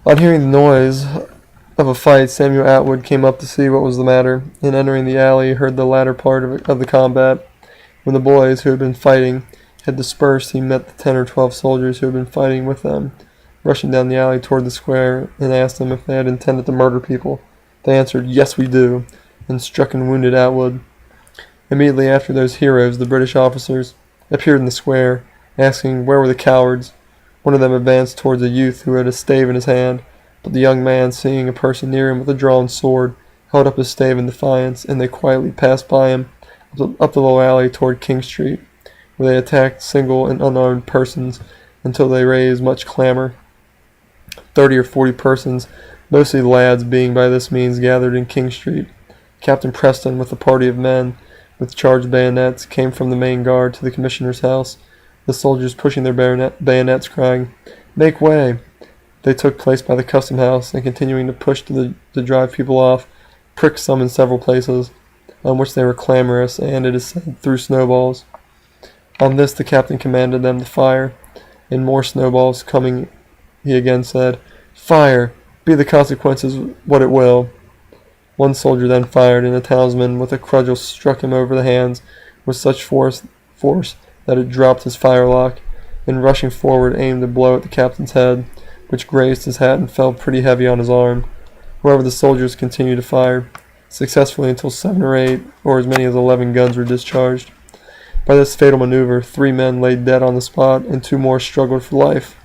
On hearing the noise of a fight, Samuel Atwood came up to see what was the matter, and entering the alley, heard the latter part of the combat. When the boys, who had been fighting, had dispersed, he met the 10 or 12 soldiers who had been fighting with them, rushing down the alley toward the square, and asked them if they had intended to murder people. They answered, "Yes, we do," and struck and wounded Atwood. Immediately after those heroes, the British officers appeared in the square, asking where were the cowards. One of them advanced towards a youth who had a stave in his hand, but the young man, seeing a person near him with a drawn sword, held up his stave in defiance, and they quietly passed by him up the low alley toward King Street, where they attacked single and unarmed persons until they raised much clamor. 30 or 40 persons, mostly lads, being by this means gathered in King Street. Captain Preston, with a party of men with charged bayonets, came from the main guard to the commissioner's house, the soldiers pushing their bayonets, crying, "Make way!" They took place by the custom house, and continuing to push to drive people off, pricked some in several places, on which they were clamorous, and, it is said, threw snowballs. On this the captain commanded them to fire, and more snowballs coming, he again said, "Fire! Be the consequences what it will." One soldier then fired, and a townsman with a cudgel struck him over the hands with such force that it dropped his firelock, and rushing forward aimed a blow at the captain's head, which grazed his hat and fell pretty heavy on his arm. However, the soldiers continued to fire successfully until 7 or 8, or as many as 11 guns were discharged. By this fatal maneuver, 3 men lay dead on the spot, and 2 more struggled for life.